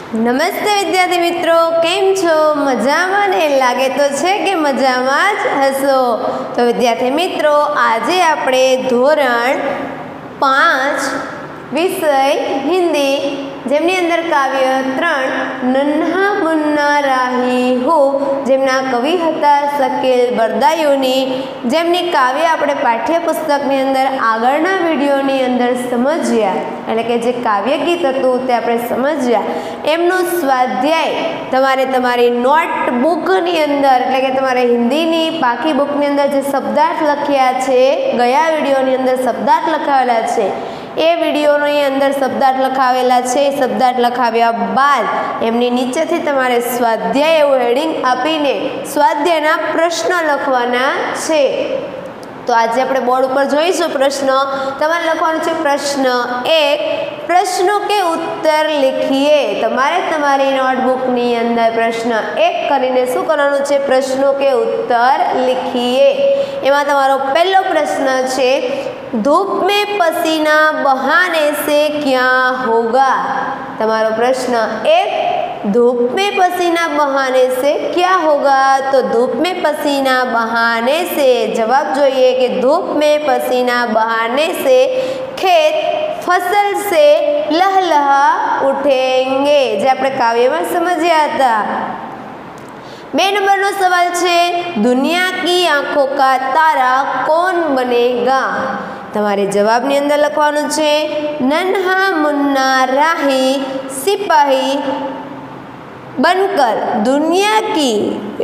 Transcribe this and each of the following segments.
नमस्ते विद्यार्थी मित्रों, केम छो? मजामां ने लागे तो छे के मजामां ज हशो। तो विद्यार्थी मित्रों, आजे आपणे धोरण 5 विषय हिंदी जेमनी अंदर काव्य 3 नन्हा मुन्ना राही हो जेमना कवि हता शकील बरदायुनी, जेमनी काव्य आपणे पाठ्यपुस्तकनी अंदर आगळना विडियोनी अंदर समज्या, एटले के जे काव्य गीत हतुं ते आपणे समज्या। एमनुं स्वाध्याय तमारे तमारी नोटबुकनी अंदर एटले के तमारे हिंदीनी पाकी बुकनी अंदर जे शब्दार्थ लख्या छे, गया विडियोनी अंदर शब्दार्थ लखावेला छे, ए विडियोनी अंदर शब्दार्थ लखावेला छे। शब्दार्थ लखाव्या बाद एमनी नीचेथी तमारे स्वाध्याय एवुं हेडिंग आपीने स्वाध्यायना प्रश्न लखवाना छे। तो आज आपणे बोर्ड पर जोईशुं प्रश्न। तमारे लखवानुं छे प्रश्न 1, प्रश्नों के उत्तर लिखिए। तमारे तमारी नोटबुकनी अंदर प्रश्न 1 करीने शुं करवानुं छे? प्रश्नों के उत्तर लिखिए। एमां तमारो पहलो प्रश्न छे, धूप में पसीना बहाने से क्या होगा? तमारो प्रश्न 1, धूप में पसीना बहाने से क्या होगा? तो धूप में पसीना बहाने से जवाब जोईए कि धूप में पसीना बहाने से खेत फसल से लहलहा उठेंगे, जे आपणे काव्यमां समज्या हता। 2 नंबरनो सवाल छे, दुनिया की आंखों का तारा कौन बनेगा? तमारे जवाबनी अंदर लखवानुं छे, नन्हा मुन्ना राही सिपाही बनकर दुनिया की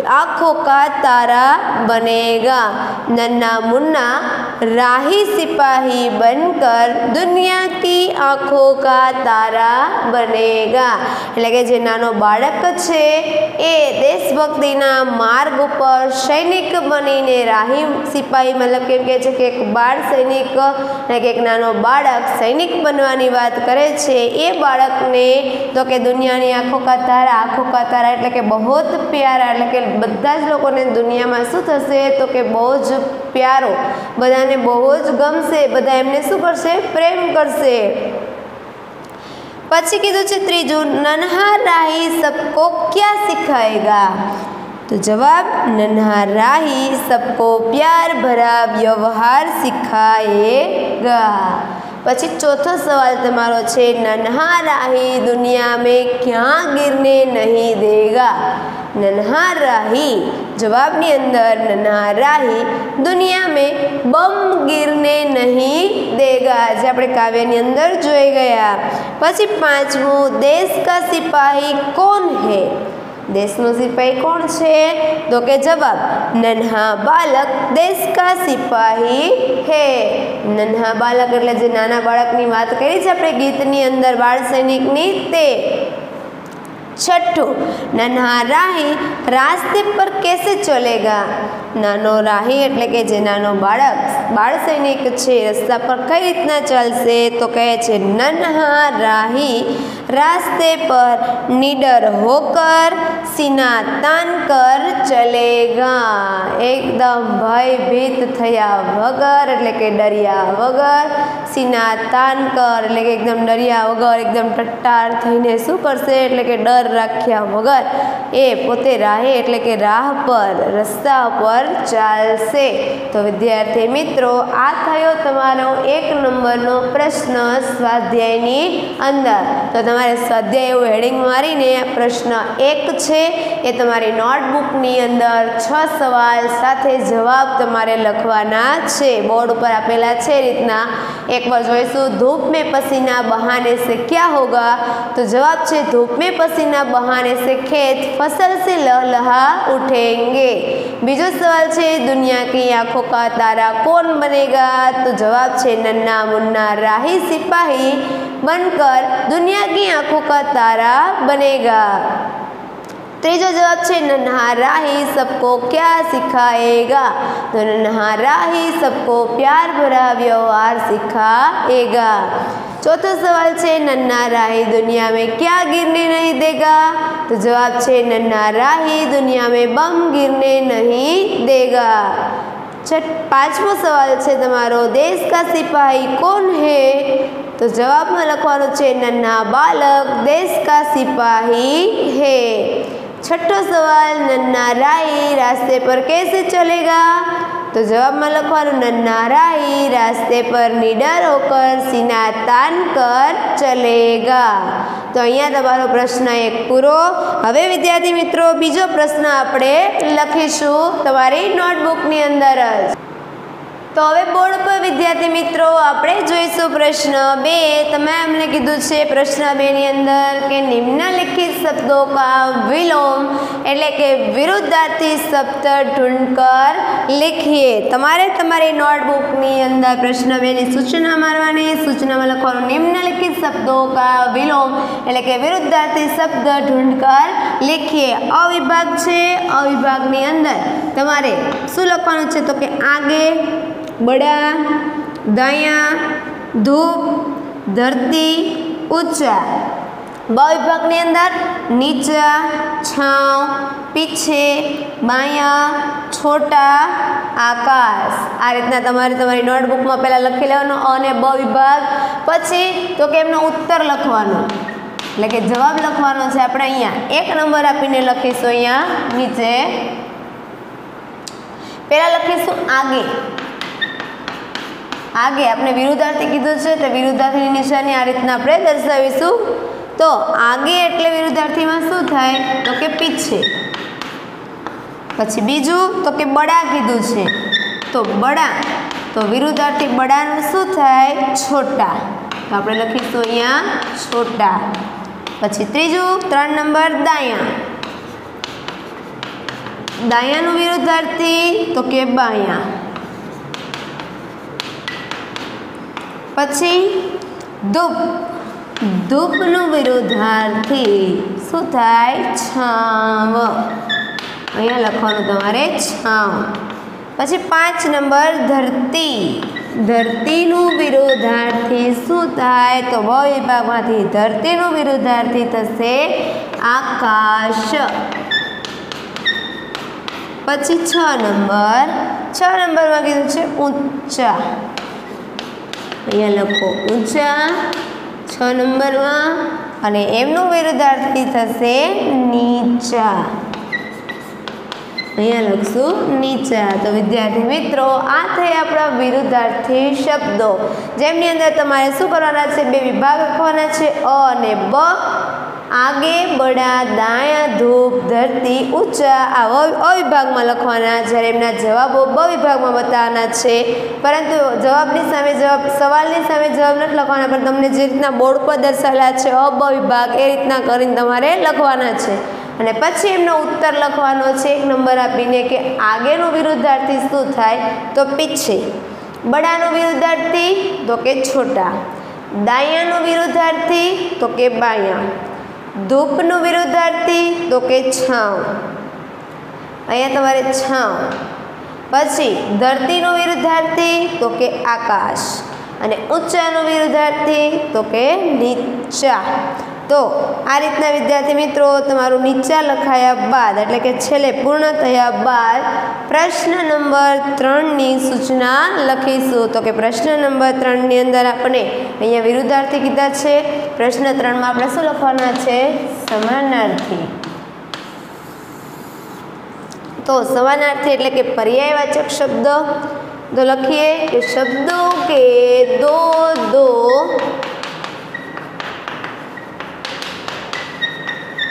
आंखों का तारा बनेगा। नन्हा मुन्ना राही सिपाही बनकर दुनिया की आंखों का तारा बनेगा। એટલે કે જે નાનો બાળક છે એ દેશભક્તિના માર્ગ ઉપર સૈનિક બનીને રાહી સિપાહી મતલબ કેમ કહે છે કે એક બાળ સૈનિક એટલે કે એક નાનો બાળક સૈનિક બનવાની વાત કરે છે। એ બાળકને તો કે દુનિયાની આંખો કા તારા, આંખો કા તારા એટલે કે बहुत प्यारा એટલે કે બધા જ લોકોને દુનિયામાં શું થશે? તો કે બહુ જ પ્યારો, બધાને બહુ જ ગમશે, બધા એમને શું કરશે? પ્રેમ કરશે। પછી કીધું છે ત્રીજું, નન્हा राही सबको क्या सिखाएगा? तो जवाब, नन्हा राही सबको प्यार भरा व्यवहार सिखाएगा। પછી ચોથો સવાલ તમારો છે, नन्हा राही दुनिया में क्या गिरने नहीं देगा? नन्हा राही जवाबनी अंदर नन्हा राही दुनिया में बम गिरने नहीं देगा, जे आपणे काव्यनी अंदर जोई गया। પછી પાંચમું, देश का सिपाही कौन है? देशनो सिपाही कौन छे? तो के जवाब, नन्हा बालक देश का सिपाही है। नन्हा बालक એટલે જે નાના બાળકની વાત કરી છે આપણે ગીતની અંદર બાળ સૈનિકની તે। छठो, नन्हा राही रास्ते पर कैसे चलेगा? नानो राही એટલે કે જે નાનો બાળક બાળ સૈનિક છે રસ્તા પર કઈ રીતના ચાલશે? તો કહે છે, नन्हा राही रास्ते पर निडर होकर सीना तान कर चलेगा। एकदम भयभीत थया वगर એટલે કે ડર્યા વગર, सीना तान कर એટલે કે एकदम ડર્યા વગર, एकदम ટટ્ટાર થઈને શું કરશે? એટલે કે ડર રાખ્યા વગર એ પોતે રાહે એટલે કે રાહ પર રસ્તા પર ચાલશે। તો વિદ્યાર્થી મિત્રો, આ થયો તમારો 1 નંબરનો પ્રશ્ન સ્વાધ્યાયની અંદર। તો તમારે સ્વાધ્યાય એવું હેડિંગ મારીને પ્રશ્ન 1 છે એ તમારી નોટબુકની અંદર 6 સવાલ સાથે જવાબ તમારે લખવાના છે। બોર્ડ ઉપર આપેલા છે રીતના એકવાર જોઈશું। धूप में पसीना बहाने से क्या होगा? तो जवाब છે धूप में पसीना बहाने से खेत फसल से लहलहा उठेंगे। बीजो सवाल છે, दुनिया की आंखों का तारा कौन बनेगा? तो जवाब છે नन्हा मुन्ना राही सिपाही बनकर दुनिया की आंखों का तारा बनेगा। तीजो जवाब है, नन्हा राही सबको क्या सिखाएगा? तो नन्हा राही सबको प्यार भरा व्यवहार सिखाएगा। चौथो सवाल है, नन्हा राही दुनिया में क्या गिरने नहीं देगा? तो जवाब है, नन्हा राही दुनिया में बम गिरने नहीं देगा। पांचमो सवाल है तमारो, देश का सिपाही कौन है? तो जवाब में लखवानो छे नन्हा बालक देश का सिपाही है। छठो सवाल, नन्हा राही रास्ते पर कैसे चलेगा? तो जवाब में लखवानो नन्हा राही रास्ते पर निडर होकर सीना तान कर चलेगा। तो अहींया तमारो प्रश्न एक पूरो। हवे विद्यार्थी मित्रों बीजो प्रश्न आपणे लखीशुं तमारी नोटबुकनी अंदर ज। तो हवे बोर्ड पर विद्यार्थी मित्रों आपणे जोईशुं प्रश्न 2। तमे अमने कीधुं छे प्रश्न 2 नी अंदर के निम्नलिखित शब्दों का विलोम एटले के विरुद्धार्थी शब्द ढूंढकर लिखिए। तमारे तमारी नोटबुकनी अंदर प्रश्न 2 नी सूचना मारवानी। सूचना में लखवानुं निम्नलिखित शब्दों का विलोम एटले के विरुद्धार्थी शब्द ढूंढकर लिखिए। अ विभाग छे, अ विभागनी अंदर तमारे शुं लखवानुं छे? तो के आगे, बड़ा, दाया, धूप, धरती, ऊंचा। ब विभागनी अंदर नीचा, छाव, पीछे, बाया, छोटा, आकाश। आ रीतना तमारे तमारी नोटबुक में पहला लखी लेवानो अने ब विभाग, पछी तो के एमनो उत्तर लखवानो એટલે કે જવાબ લખવાનો છે। આપણે અહીંયા 1 નંબર આપીને લખીશું। અહીંયા નીચે પહેલા લખીશું આગે। आगे आपने विरुद्धार्थी कीधुं छे तो विरुद्धार्थीनी निशानी आ रीतना आपणे दर्शावीशुं। तो आगे एटले विरुद्धार्थी में शुं थाय? तो के पीछे। पछी बीजू तो के बड़ा कीधुं छे तो बड़ा, तो विरुद्धार्थी बड़ानुं शुं थाय? छोटा। तो आपणे लखीशुं अहींया छोटा। पछी त्रीजू 3 नंबर दाया। दायानुं विरुद्धार्थी तो के बाया। पछी धूप, धूपनु विरुद्धार्थी शुं थाय? छाव। अहींया लखवानुं तमारे छाव। पछी 5 नंबर धरती। धरतीनु विरुद्धार्थी शुं थाय? तो ब विभागमांथी धरतीनु विरुद्धार्थी थशे आकाश। पछी 6 नंबर में कीधुं छे ऊंचा। अहींया लखो ऊंचा 6 नंबर में अने एमनो विरुद्धार्थी थशे नीचा। अहींया लखशुं नीचा। तो विद्यार्थी मित्रों आ थे आपणा विरुद्धार्थी शब्दों जेमनी अंदर तमारे शुं करवाना छे? 2 विभाग लखवाना छे अ अने ब। आगे, बड़ा, दाया, धूप, धरती, ऊंचा आ विभाग में लखवाना। ज्यारे एमना जवाबो ब विभाग में बतावाना छे। परंतु जवाबनी सामे जवाब, सवालनी सामे जवाब नथी लखवाना, पण तमने जे रीतना बोर्ड पर दर्शावेला छे अ ब विभाग ए रीतना करीने तमारे लखवाना छे। अने पछी एमनो उत्तर लखवानो छे 1 नंबर आपीने के आगेनो विरुद्धार्थी शुं थाय? तो पीछे। बड़ानो विरुद्धार्थी तो के छोटा। दायानो विरुद्धार्थी तो के बाया। धूपनु विरुद्धार्थी तो के छाव। अहींया तमारे छाव। पछी धरतीनो विरुद्धार्थी तो के आकाश अने ऊंचानो विरुद्धार्थी तो के नीचा। तो आ रीतना विद्यार्थी मित्रों तमारुं नीचा लखाया बाद एटले के छेल्ले पूर्ण थया बाद प्रश्न नंबर 3 नी सूचना लखीशुं। तो के प्रश्न नंबर 3 नी अंदर आपणे अहींया विरुद्धार्थी कीधा छे। प्रश्न 3 में आपणे शुं लखवाना छे? समानार्थी। तो समानार्थी एटले के पर्यायवाचक शब्द। तो लखीए कि शब्दों के दो दो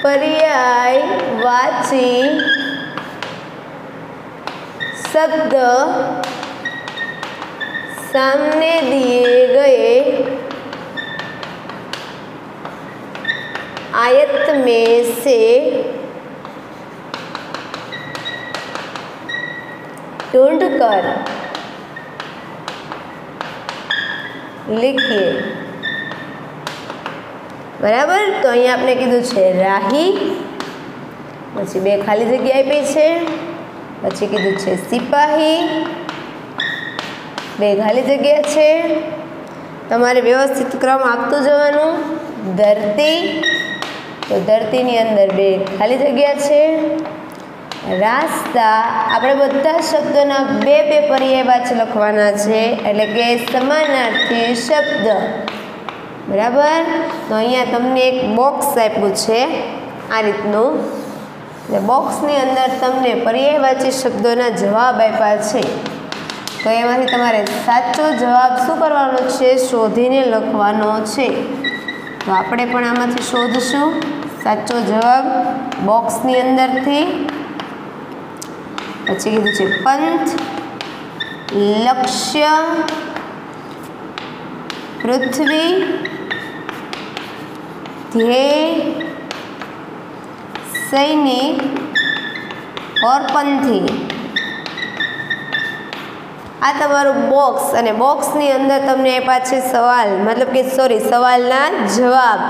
पर्यायवाची शब्द सामने दिए गए आयत में से ढूंढकर लिखिए। बराबर। तो अहीं आपने कीधुं छे राही, पछी 2 खाली जग्या आपी छे, पछी कीधुं छे सिपाही, 2 खाली जग्या छे। तमारे व्यवस्थित क्रम आपतुं जवानुं। धरती, तो धरतीनी अंदर 2 खाली जग्या छे। રાસ્તા આપણે બધા શબ્દોના બે બે પર્યાયવાચક લખવાના છે, એટલે કે સમાનાર્થી શબ્દ, બરાબર. તો અહીંયા તમને એક બોક્સ આપ્યું છે આ રીતનું, એટલે બોક્સની અંદર તમને પર્યાયવાચી શબ્દોના જવાબ આપ્યા છે. તો એમાંથી તમારે સાચો જવાબ શું કરવાનો છે? શોધીને લખવાનો છે. તો આપણે પણ આમાંથી શોધશું સાચો જવાબ બોક્સની અંદરથી. પછી કીધું છે પંથ, લક્ષ્ય, પૃથ્વી, ધ્યેય, સૈનિક और पंथी. આ તમારું બોક્સ, અને બોક્સની અંદર તમને આપ્યા છે સવાલ, મતલબ કે સવાલના જવાબ.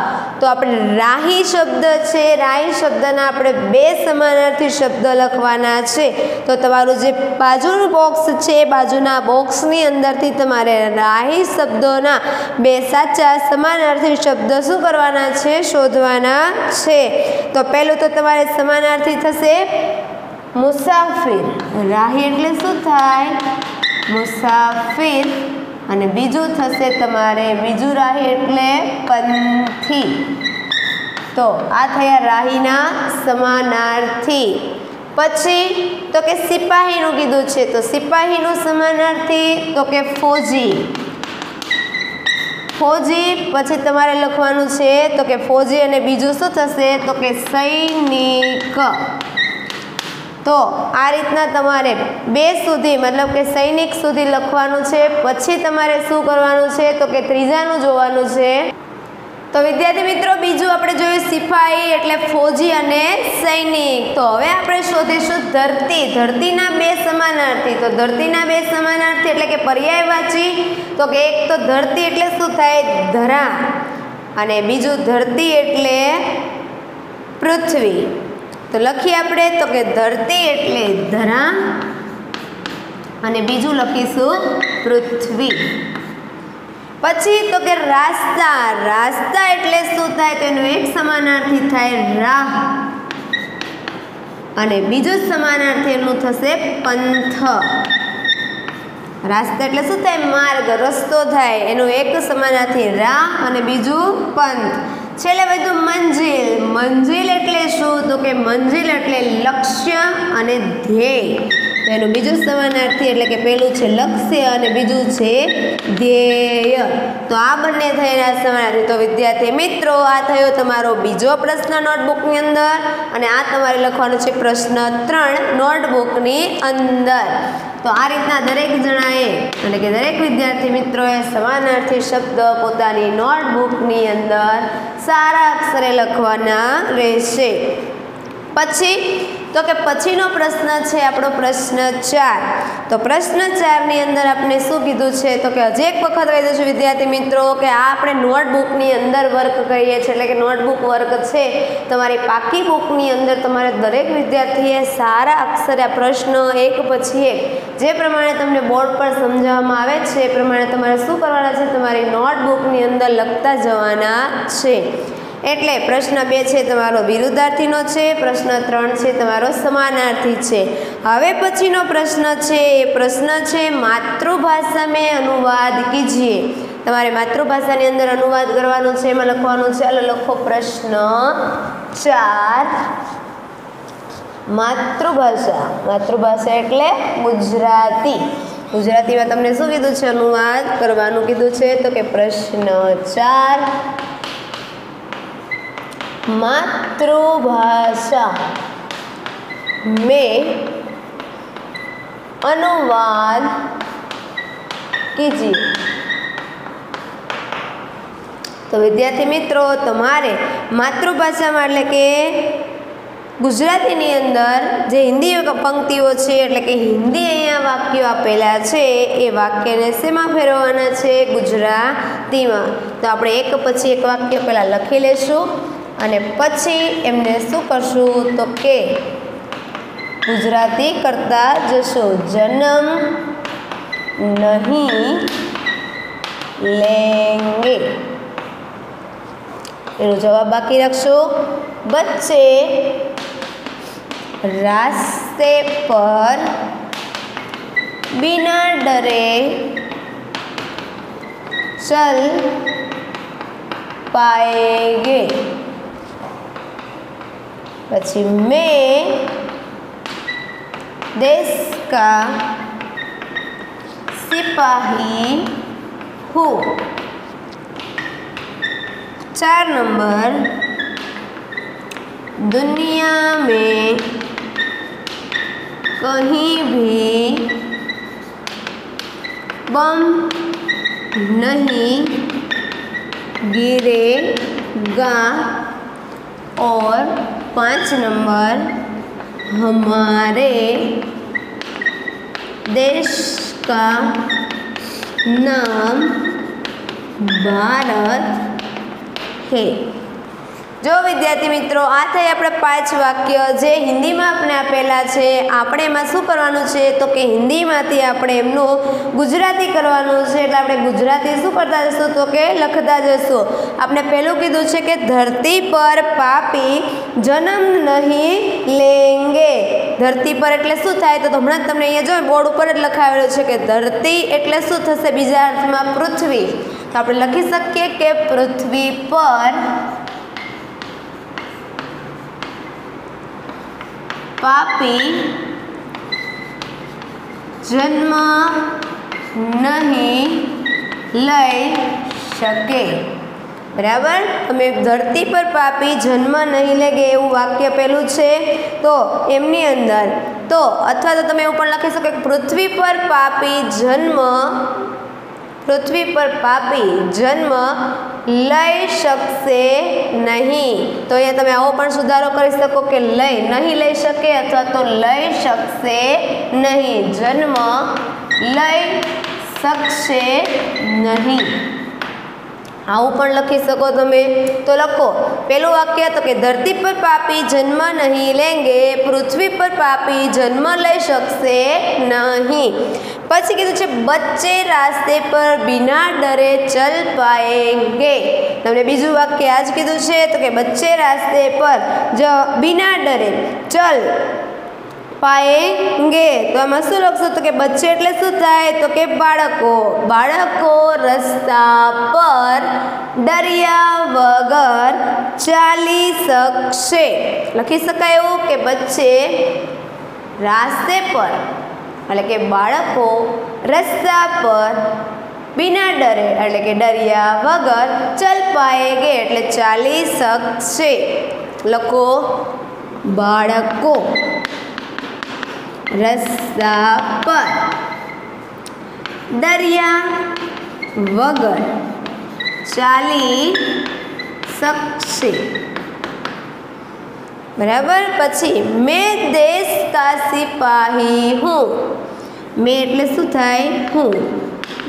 તો આપણે રાહી શબ્દ છે, રાહી શબ્દના આપણે બે સમાનાર્થી શબ્દ લખવાના છે. તો તમારું જે બાજુનું બોક્સ છે, બાજુના બોક્સની અંદરથી તમારે રાહી શબ્દોના બે સાચા સમાનાર્થી શબ્દ શું કરવાના છે? શોધવાના છે. તો પહેલું તો તમારે સમાનાર્થી થશે મુસાફિર. રાહી એટલે શું થાય? મુસાફિર. અને બીજું થશે તમારે બીજું રાહી એટલે પંથી. તો આ થયા રાહીના સમાનાર્થી. પછી તો કે સિપાહીનું કીધું છે, તો સિપાહીનું સમાનાર્થી તો કે ફૌજી. ફૌજી પછી તમારે લખવાનું છે તો કે ફૌજી, અને બીજું શું થશે? તો કે સૈનિક. તો આ રીતના તમારે બે સુધી, મતલબ કે સૈનિક સુધી લખવાનું છે. પછી તમારે શું કરવાનું છે? તો કે ત્રીજાનું જોવાનું છે. તો વિદ્યાર્થી મિત્રો, બીજું આપણે જોયું સિપાહી એટલે ફૌજી અને સૈનિક. તો હવે આપણે શોધીશું ધરતી. ધરતીના બે સમાનાર્થી. તો ધરતીના બે સમાનાર્થી એટલે કે પર્યાયવાચી. તો કે એક તો ધરતી એટલે શું થાય? ધરા. અને બીજું ધરતી એટલે પૃથ્વી. તો લખીએ આપણે તો કે ધરતી એટલે ધરા, અને બીજું લખીશું પૃથ્વી. પછી તો કે રાસ્તા. રાસ્તા એટલે શું થાય? તો એનું એક સમાનાર્થી થાય રાહ, અને બીજું સમાનાર્થી એનું થશે પંથ. રાસ્તા એટલે શું થાય? માર્ગ, રસ્તો થાય. એનું એક સમાનાર્થી રાહ અને બીજું પંથ. છેલ્લે બધું મંજિલ. મંજિલ એટલે શું? તો કે મંજિલ એટલે લક્ષ્ય અને ધ્યેય. તો એનું બીજું સમાનાર્થી એટલે કે પહેલું છે લક્ષ્ય અને બીજું છે ધ્યેય. તો આ બંને થયેલા સમાનાર્થી. તો વિદ્યાર્થી મિત્રો, આ થયો તમારો બીજો પ્રશ્ન નોટબુકની અંદર, અને આ તમારે લખવાનો છે પ્રશ્ન 3 નોટબુકની અંદર. તો આ રીતના દરેક જણાએ, એટલે કે દરેક વિદ્યાર્થી મિત્રોએ સમાનાર્થી શબ્દ પોતાની નોટબુકની અંદર સારા અક્ષરે લખવાના રહેશે. પછી તો કે પછીનો પ્રશ્ન છે આપણો પ્રશ્ન 4. તો પ્રશ્ન 4ની અંદર આપણે શું કીધું છે? તો કે હજી એક વખત કહી દઉં છું વિદ્યાર્થી મિત્રો કે આ આપણે નોટબુકની અંદર વર્ક કરીએ છીએ, એટલે કે નોટબુક વર્ક છે. તમારી પાકી બુકની અંદર તમારે દરેક વિદ્યાર્થીએ સારા અક્ષરે પ્રશ્ન એક પછી એક જે પ્રમાણે તમને બોર્ડ પર સમજાવવામાં આવે છે એ પ્રમાણે તમારે શું કરવાના છે? તમારી નોટબુકની અંદર લખતા જવાના છે. એટલે પ્રશ્ન 2 છે તમારો વિરુદ્ધાર્થીનો છે, પ્રશ્ન 3 છે તમારો સમાનાર્થી છે. હવે પછીનો પ્રશ્ન છે એ પ્રશ્ન છે માતૃભાષા મેં અનુવાદ કીજીએ. તમારે માતૃભાષાની અંદર અનુવાદ કરવાનું છે. એમાં લખવાનું છે, ચાલો લખો પ્રશ્ન 4. માતૃભાષા. માતૃભાષા એટલે ગુજરાતી. ગુજરાતીમાં તમને શું કીધું છે? અનુવાદ કરવાનું કીધું છે. તો કે પ્રશ્ન 4 मातृभाषा में अनुवाद कीजिए. तो विद्यार्थी मित्रों, તમારે માતૃભાષામાં એટલે કે ગુજરાતીની અંદર જે હિન્દી પંક્તિઓ છે, એટલે કે હિન્દી અહીંયા વાક્યો આપેલા છે એ વાક્યને શેમાં ફેરવવાના છે? ગુજરાતીમાં. તો આપણે એક પછી એક વાક્ય પહેલાં લખી લેશું અને પછી એમને શું કરશું? તો કે ગુજરાતી કરતા જશો. જન્મ નહીં લેંગે એનો જવાબ બાકી રાખશો. બચ્ચે રાસ્તા रास्ते पर बिना डरे चल पाएंगे। પછી मैं देश का सिपाही हूँ। 4 नंबर, दुनिया में कहीं भी बम नहीं गिरेगा। और 5 नंबर, हमारे देश का नाम भारत है। जो विद्यार्थी मित्रों, आ थे अपने 5 वाक्य जे हिंदी में आपने आपेला छे। आपणे एमां शुं करवानुं छे तो कि हिंदी मांथी आपणे एमनुं गुजराती करवानुं छे। एटले आपणे गुजराती शुं करता जशुं तो कि लखता जशुं। आपणे पहेलुं कीधुं छे कि धरती पर पापी जन्म नहीं लेंगे। धरती पर एटले शुं थाय तो हमणां ज तमने अहींया जो बोर्ड उपर ज लखावेलुं छे कि धरती एटले शुं थशे बीजा अर्थमां पृथ्वी। तो आपणे लखी शकीए कि पृथ्वी पर पापी जन्म नहीं लई शके। बराबर। तमे धरती पर पापी जन्म नहीं लेगे एवं वाक्य पहेलुं छे तो एमनी अंदर तो अथवा तो तमे एवुं पण लखी शको कि पृथ्वी पर पापी जन्म लई शकशे नहीं। तो अहींया तमे आवो पण सुधारो करी शको कि लई नहीं लई शके अथवा तो लई शकशे नहीं। जन्म लई शकशे नहीं आवुं पण लखी शको तमे। तो लखो पहेलुं वाक्य तो कि धरती पर पापी जन्म नहीं लेंगे, पृथ्वी पर पापी जन्म लई शकशे नहीं। पछी कीधुं छे बच्चे रास्ते पर बिना डरे चल पाएंगे। तमने बीजुं वाक्य आज कीधुं छे तो कि बच्चे रास्ते पर जो बिना डरे चल पाएंगे। तो आमां शुं लखशो तो कि बच्चे एटले शुं थाय तो कि बाळको रस्ता पर डर्या वगर चाली शकशे। लखी शकाय एवुं कि बच्चे रास्ते पर એટલે કે બાળકો રસ્તા પર बिना डरे એટલે કે ડર્યા વગર ચલ પાએગે એટલે ચાલી શકશે। લખો બાળકો રસ્તા પર ડર્યા વગર ચાલી શકશે। बराबर। पछी मैं देश का सिपाही हूँ। मैं एटले शुं थाय हूँ।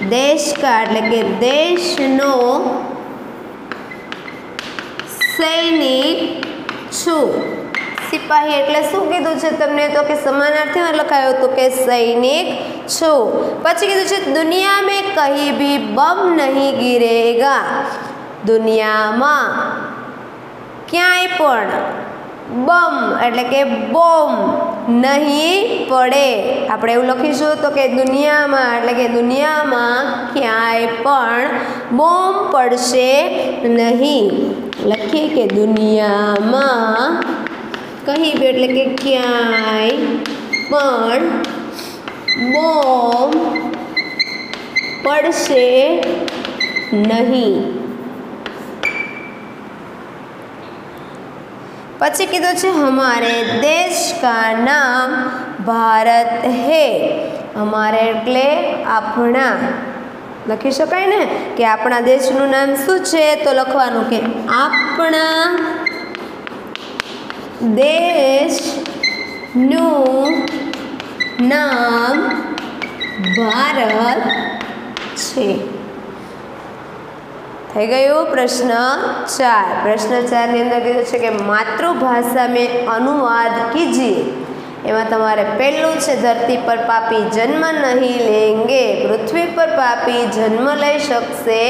देश का एटले के देशनो सैनिक छूं। सिपाही एटले शुं कीधुं छे तमने तो कि समानार्थी में लखायो तो कि सैनिक छूं। पछी कीधुं छे दुनिया में कहीं भी बम नहीं गिरेगा। दुनिया में क्यांय पण बम एटले के बॉम नहीं पड़े। आपणे एवुं लखीशुं तो कि दुनिया में एटले के दुनिया में क्यांय पण बॉम पड़शे नहीं। लखीए कि दुनिया में कहीं भी एटले के क्यांय पण बॉम पड़शे नहीं। पछी कीधुं छे हमारे देश का नाम भारत है। हमारे एटले आपणा लखी शकाय ने कि आपणा देशनुं नाम शुं छे तो लखवानुं कि आपणा देशनुं नाम भारत छे। થઈ ગયું પ્રશ્ન 4। પ્રશ્ન 4 ની અંદર કીધું છે કે માતૃભાષા में अनुवाद कीजिए। एमां तमारे पहेलुं छे धरती पर पापी जन्म नहीं लेंगे, पृथ्वी पर पापी जन्म लई शकशे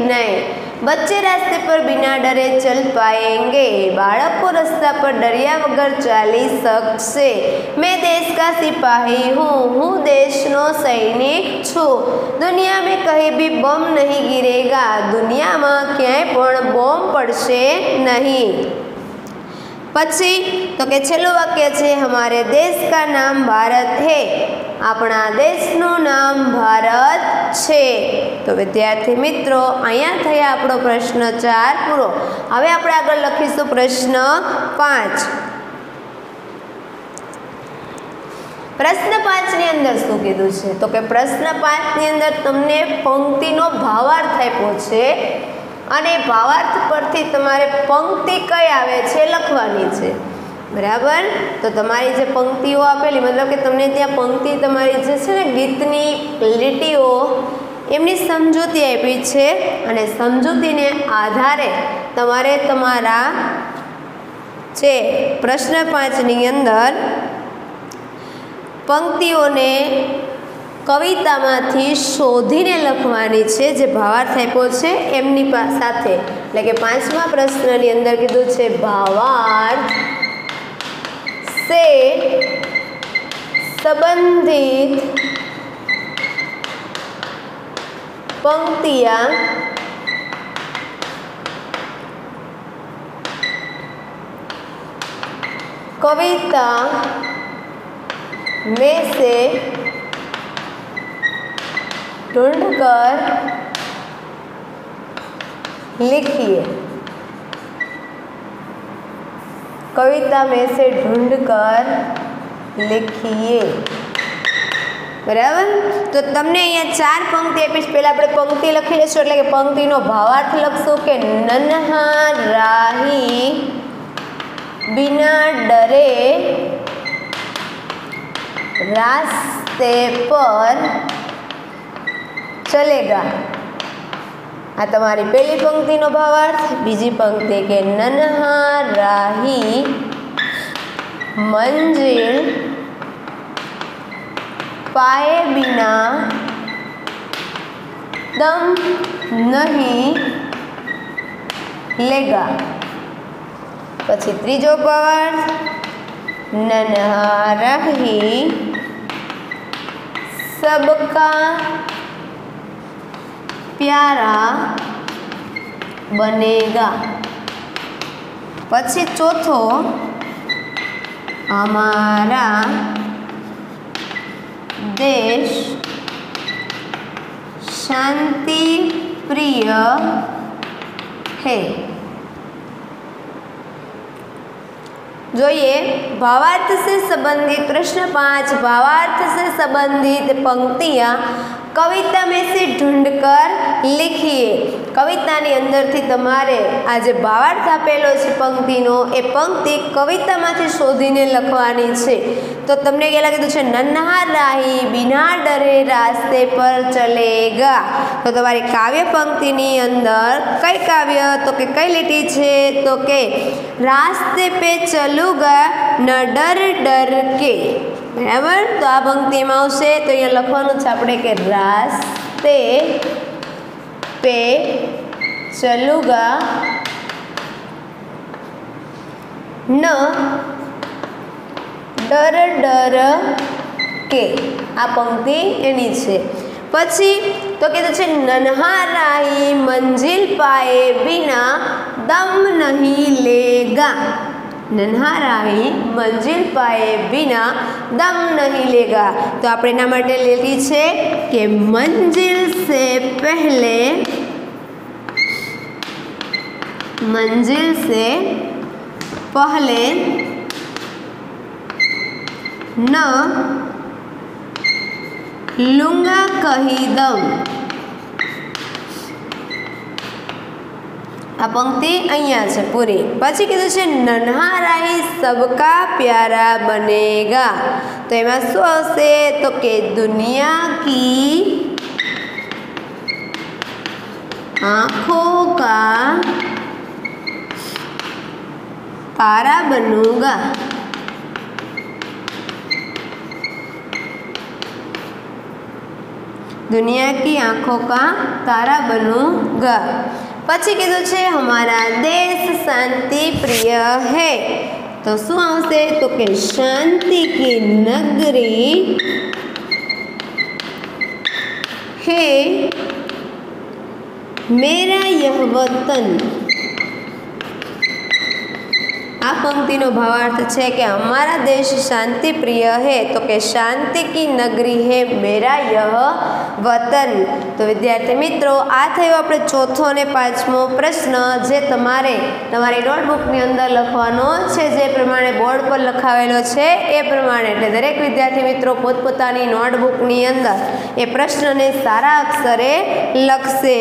नहीं। बच्चे रास्ते पर बिना डरे चल पाएंगे। बाळको रस्ता पर डर्या वगर चाली सकशे। मैं देश का सिपाही हूँ, हूँ देशनो सैनिक छूँ। दुनिया में कहीं भी बम नहीं गिरेगा। दुनिया में क्यांय पण बम पड़शे नहीं। पछी तो के छेल्लुं वाक्य छे हमारे देश का नाम भारत है। अपना देशનું नाम भारत छे। तो विद्यार्थी मित्रों अहींया थया आपणो प्रश्न 4 पूरो। हवे आपणे आगळ लखीशुं प्रश्न 5। प्रश्न 5 ની અંદર શું કીધું છે તો કે प्रश्न 5 ની અંદર તમને પંક્તિનો ભાવાર્થ આપ્યો છે અને ભાવાર્થ પરથી તમારે પંક્તિ કઈ આવે છે લખવાની છે। बराबर। तो तमारी जे पंक्तिओ आपेली मतलब कि तमने त्यां पंक्ति तमारी जे छे ने गीतनी લીટીઓ एमनी समजूती आपी छे अने समजूतीने आधारे तमारे तमारा जे प्रश्न 5 नी अंदर पंक्तिओने कवितामांथी शोधीने लखवानी छे। जे भावार्थ आप्यो छे एमनी साथे એટલે કે 5મા પ્રશ્નની અંદર કીધું છે भावार्थ से संबंधित पंक्तियां कविता में से ढूंढकर लिखिए। कविता में से ढूंढकर लिखिए। बराबर। तो तमने अहींया 4 पंक्ति आपीश। पहला आपणे पंक्ति लखी लेशुं એટલે કે पंक्तिनो भावार्थ लखशुं કે नन्हा राही बिना डरे रास्ते पर चलेगा। आ तमारी पहली पंक्तिनो भावार्थ। बीजी पंक्ति के नन्हा राही मंजिल पाए बिना दम नहीं लेगा। पछी त्रीजो भावार्थ नन्हा राही सबका प्यारा बनेगा। पछी चौथो हमारा देश शांति प्रिय है। જોઈએ भावार्थ से संबंधित प्रश्न 5 भावार्थ से संबंधित पंक्तियां कविता में से ढूंढकर लिखिए। कवितानी अंदरथी तमारे आ जे भावार्थ आपेलो छे पंक्तिनो ए पंक्ति कवितामांथी शोधीने लखवानी छे। तो तमने क्या कीधुं छे नन्हा राही बिना डरे रास्ते पर चलेगा। तो तमारी काव्य पंक्तिनी अंदर कई काव्य तो के कई लीटी छे तो के रास्ते पे चलूगा न डर डर के। बराबर। तो आ पंक्ति में आवशे तो अहींया लखवानुं छे आपणे के रास्ते पे चलूगा न डर डर के। आ पंक्ति एनी छे। पछी तो कीधुं छे नन्हा राही मंजिल पाए बिना दम नहीं लेगा। नन्हा राही मंजिल पाए बिना दम नहीं लेगा। तो आपणे एना माटे लेली छे कि मंजिल से पहले न लूंगा कहीं दम। आ पंक्ति अहींया छे पूरी। पछी कीधुं छे नन्हा राही सबका प्यारा बनेगा। तो एमां शुं आवशे तो के दुनिया की आँखों का तारा बनूंगा। दुनिया की आँखों का तारा बनूंगा। પછી કીધું છે હમારા દેશ શાંતિ પ્રિય હૈ, તો શું આવશે? તો કે શાંતિ કી નગરી है मेरा यह वतन। आ पंक्तिनो भावार्थ है कि हमारा देश शांति प्रिय है, तो कि शांति की नगरी है मेरा यह वतन। तो विद्यार्थी मित्रों आ थयो आपणे चौथो अने पांचमो प्रश्न, जे तमारे तमारी नोटबुकनी अंदर लखवानो छे, जे प्रमाणे बोर्ड पर लखावेलो छे ए प्रमाणे। एटले दरेक विद्यार्थी मित्रों पोतपोतानी नोटबुकनी अंदर ए प्रश्नने सारा अक्षरे लखशे।